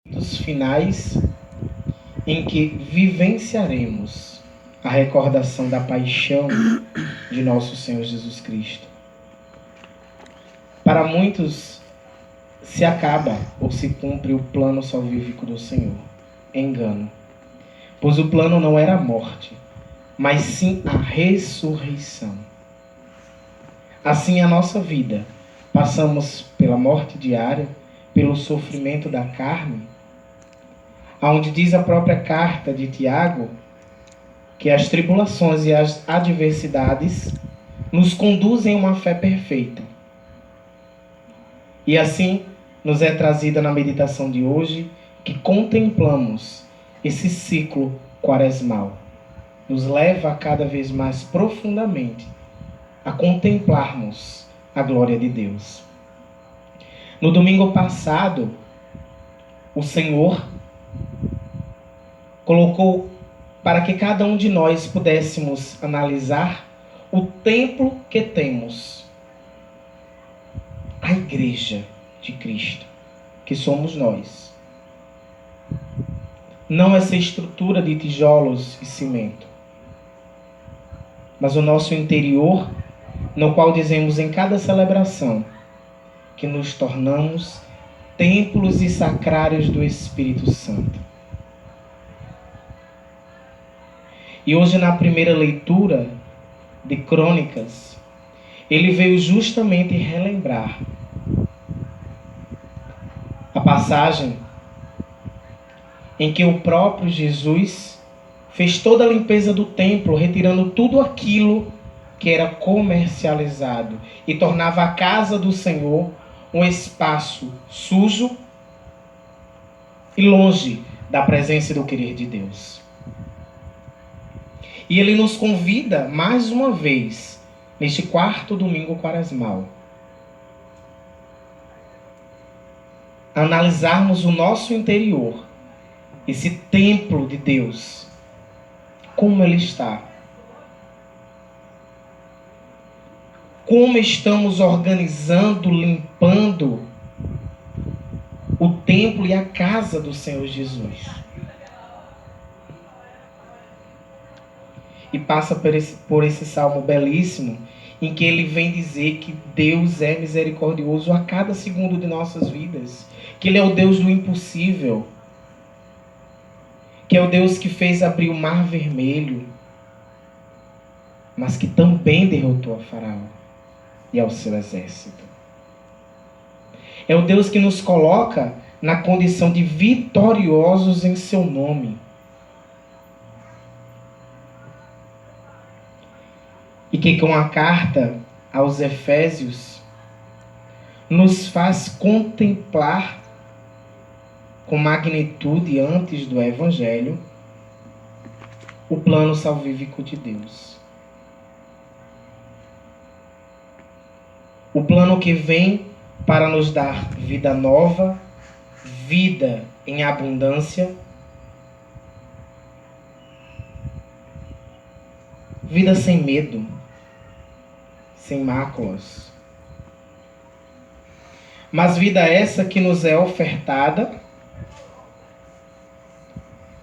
Dos finais em que vivenciaremos a recordação da paixão de nosso Senhor Jesus Cristo. Para muitos, se acaba ou se cumpre o plano salvífico do Senhor. Engano. Pois o plano não era a morte, mas sim a ressurreição. Assim a nossa vida. Passamos pela morte diária, pelo sofrimento da carne, onde diz a própria carta de Tiago que as tribulações e as adversidades nos conduzem a uma fé perfeita. E assim nos é trazida na meditação de hoje que contemplamos esse ciclo quaresmal. Nos leva cada vez mais profundamente a contemplarmos a glória de Deus. No domingo passado, o Senhor colocou para que cada um de nós pudéssemos analisar o templo que temos, a igreja de Cristo, que somos nós. Não essa estrutura de tijolos e cimento, mas o nosso interior, no qual dizemos em cada celebração que nos tornamos templos e sacrários do Espírito Santo. E hoje, na primeira leitura de Crônicas, ele veio justamente relembrar a passagem em que o próprio Jesus fez toda a limpeza do templo, retirando tudo aquilo que era comercializado e tornava a casa do Senhor um espaço sujo e longe da presença e do querer de Deus. E ele nos convida, mais uma vez, neste quarto domingo quaresmal, a analisarmos o nosso interior, esse templo de Deus, como ele está. Como estamos organizando, limpando o templo e a casa do Senhor Jesus. E passa por esse salmo belíssimo, em que ele vem dizer que Deus é misericordioso a cada segundo de nossas vidas. Que ele é o Deus do impossível. Que é o Deus que fez abrir o mar vermelho, mas que também derrotou a Faraó e ao seu exército. É o Deus que nos coloca na condição de vitoriosos em seu nome. E que com a carta aos Efésios nos faz contemplar com magnitude antes do Evangelho o plano salvífico de Deus. O plano que vem para nos dar vida nova, vida em abundância, vida sem medo, sem máculas. Mas vida essa que nos é ofertada,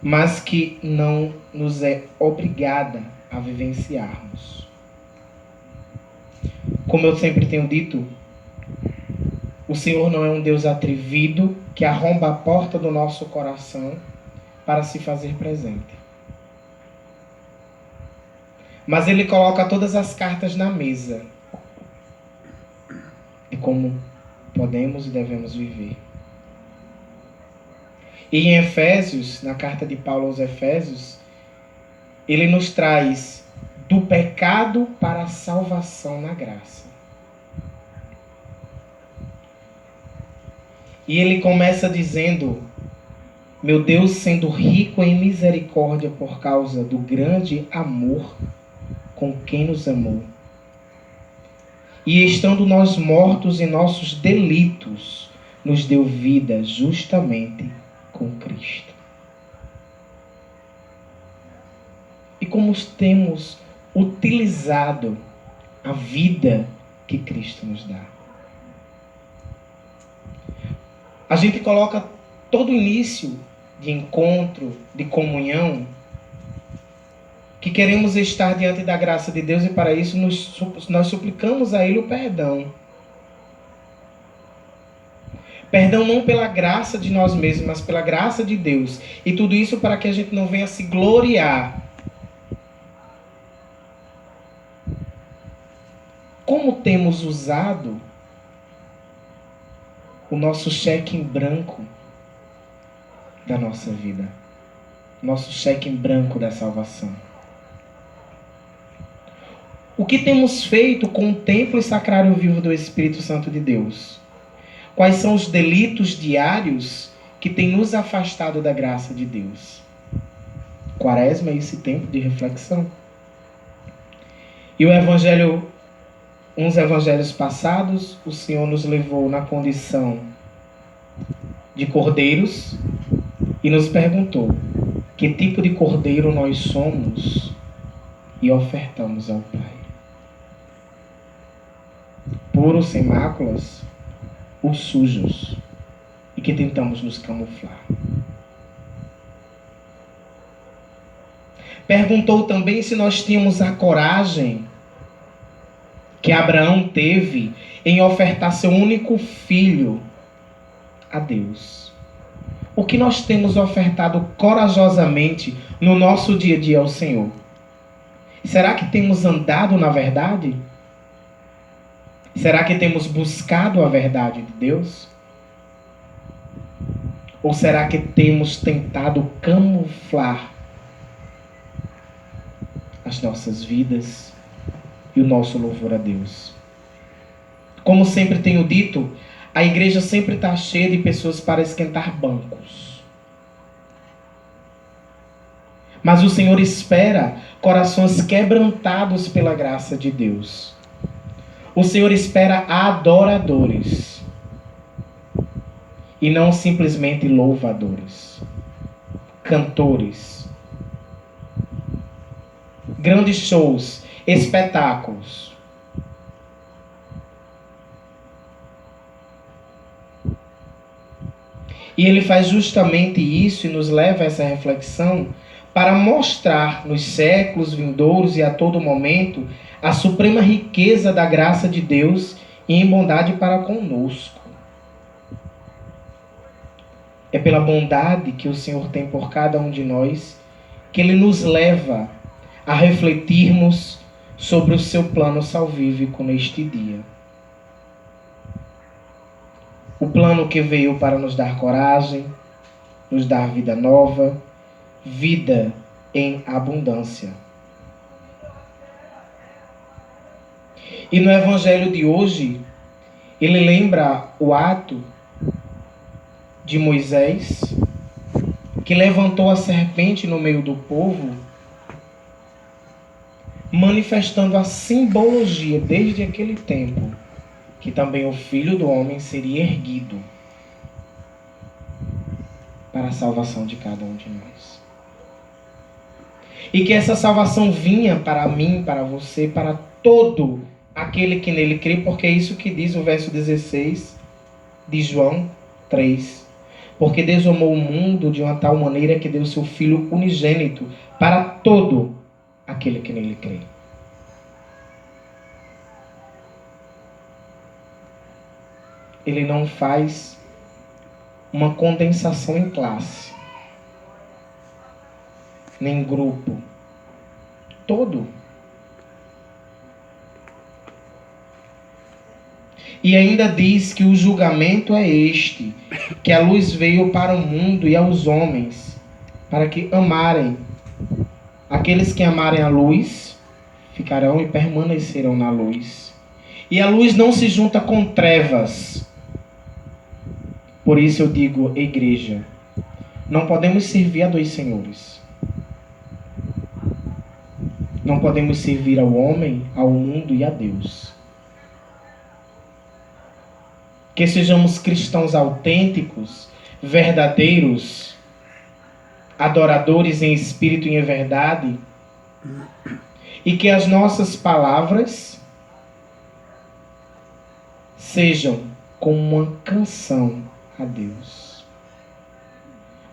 mas que não nos é obrigada a vivenciarmos. Como eu sempre tenho dito, o Senhor não é um Deus atrevido que arromba a porta do nosso coração para se fazer presente. Mas Ele coloca todas as cartas na mesa de como podemos e devemos viver. E em Efésios, na carta de Paulo aos Efésios, ele nos traz do pecado para a salvação na graça. E ele começa dizendo: meu Deus, sendo rico em misericórdia por causa do grande amor com quem nos amou, e estando nós mortos em nossos delitos, nos deu vida justamente com Cristo. E como temos utilizado a vida que Cristo nos dá? A gente coloca todo início de encontro, de comunhão, que queremos estar diante da graça de Deus e para isso nós suplicamos a Ele o perdão. Perdão não pela graça de nós mesmos, mas pela graça de Deus. E tudo isso para que a gente não venha se gloriar. Como temos usado o nosso cheque em branco da nossa vida? Nosso cheque em branco da salvação. O que temos feito com o templo e sacrário vivo do Espírito Santo de Deus? Quais são os delitos diários que têm nos afastado da graça de Deus? Quaresma é esse tempo de reflexão. E o Evangelho, uns evangelhos passados, o Senhor nos levou na condição de cordeiros e nos perguntou que tipo de cordeiro nós somos e ofertamos ao Pai. Puros, sem máculas, ou sujos, e que tentamos nos camuflar. Perguntou também se nós tínhamos a coragem que Abraão teve em ofertar seu único filho a Deus. O que nós temos ofertado corajosamente no nosso dia a dia ao Senhor? Será que temos andado na verdade? Será que temos buscado a verdade de Deus? Ou será que temos tentado camuflar as nossas vidas e o nosso louvor a Deus? Como sempre tenho dito, a igreja sempre está cheia de pessoas para esquentar bancos. Mas o Senhor espera corações quebrantados pela graça de Deus. O Senhor espera adoradores e não simplesmente louvadores, cantores, grandes shows, espetáculos. E Ele faz justamente isso e nos leva a essa reflexão para mostrar nos séculos vindouros e a todo momento a suprema riqueza da graça de Deus e em bondade para conosco. É pela bondade que o Senhor tem por cada um de nós que Ele nos leva a refletirmos sobre o seu plano salvífico neste dia. O plano que veio para nos dar coragem, nos dar vida nova, vida em abundância. E no Evangelho de hoje, ele lembra o ato de Moisés, que levantou a serpente no meio do povo, manifestando a simbologia desde aquele tempo, que também o Filho do Homem seria erguido para a salvação de cada um de nós. E que essa salvação vinha para mim, para você, para todo aquele que nele crê, porque é isso que diz o verso 16 de João 3. Porque Deus amou o mundo de uma tal maneira que deu seu Filho unigênito para todo aquele que nele crê. Ele não faz uma condensação em classe, nem em grupo. Todo. E ainda diz que o julgamento é este, que a luz veio para o mundo e aos homens, para que amarem. Aqueles que amarem a luz, ficarão e permanecerão na luz. E a luz não se junta com trevas. Por isso eu digo, igreja, não podemos servir a dois senhores. Não podemos servir ao homem, ao mundo e a Deus. Que sejamos cristãos autênticos, verdadeiros, adoradores em espírito e em verdade, e que as nossas palavras sejam como uma canção a Deus.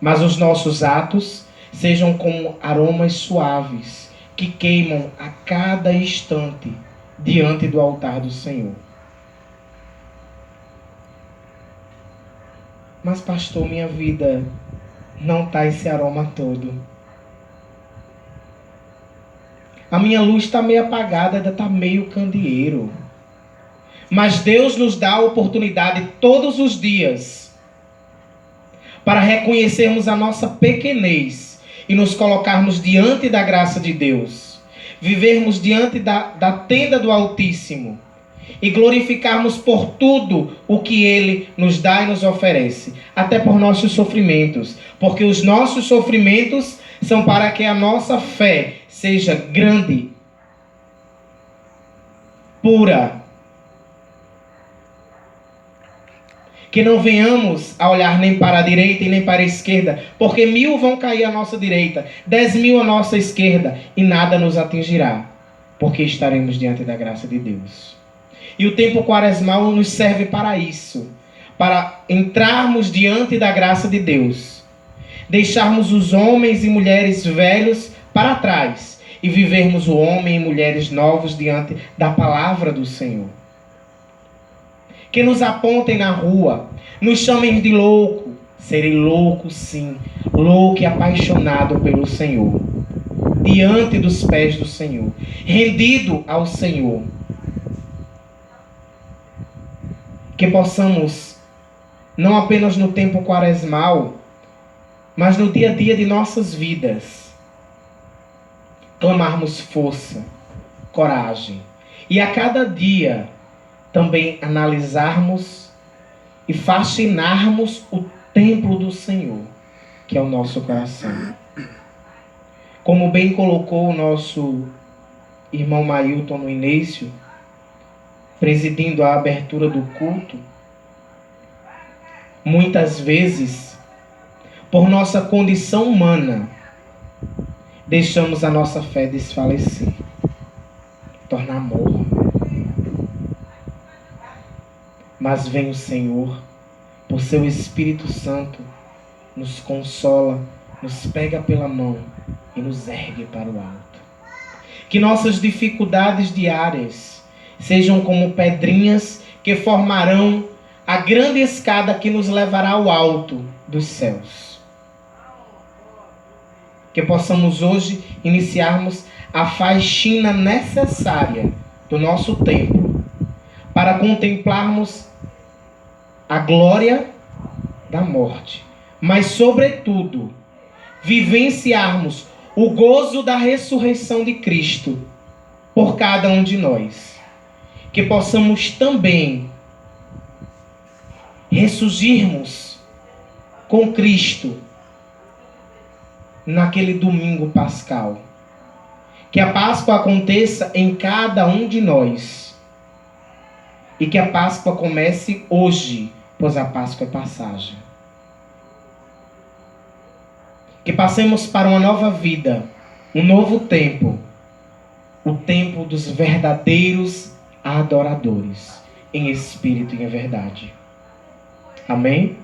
mas os nossos atos sejam como aromas suaves que queimam a cada instante diante do altar do Senhor. Mas pastor, minha vida não está esse aroma todo. A minha luz está meio apagada, ainda está meio candeeiro. Mas Deus nos dá a oportunidade todos os dias para reconhecermos a nossa pequenez e nos colocarmos diante da graça de Deus. Vivermos diante da tenda do Altíssimo e glorificarmos por tudo o que Ele nos dá e nos oferece. Até por nossos sofrimentos. Porque os nossos sofrimentos são para que a nossa fé seja grande, pura. Que não venhamos a olhar nem para a direita e nem para a esquerda, porque 1000 vão cair à nossa direita, 10.000 à nossa esquerda, e nada nos atingirá, porque estaremos diante da graça de Deus. E o tempo quaresmal nos serve para isso, para entrarmos diante da graça de Deus, deixarmos os homens e mulheres velhos para trás e vivermos o homem e mulheres novos diante da palavra do Senhor. Que nos apontem na rua, nos chamem de louco. Serei louco, sim, louco e apaixonado pelo Senhor, diante dos pés do Senhor, rendido ao Senhor. Que possamos, não apenas no tempo quaresmal, mas no dia a dia de nossas vidas, clamarmos força, coragem, e a cada dia também analisarmos e fascinarmos o templo do Senhor, que é o nosso coração. Como bem colocou o nosso irmão Mailton no início, presidindo a abertura do culto, muitas vezes, por nossa condição humana, deixamos a nossa fé desfalecer, tornar morna. Mas vem o Senhor, por seu Espírito Santo, nos consola, nos pega pela mão e nos ergue para o alto. Que nossas dificuldades diárias sejam como pedrinhas que formarão a grande escada que nos levará ao alto dos céus. Que possamos hoje iniciarmos a faxina necessária do nosso templo para contemplarmos a glória da morte, mas sobretudo vivenciarmos o gozo da ressurreição de Cristo por cada um de nós. Que possamos também ressurgirmos com Cristo naquele domingo pascal. Que a Páscoa aconteça em cada um de nós. E que a Páscoa comece hoje, pois a Páscoa é passagem. Que passemos para uma nova vida, um novo tempo, o tempo dos verdadeiros adoradores, em espírito e em verdade. Amém?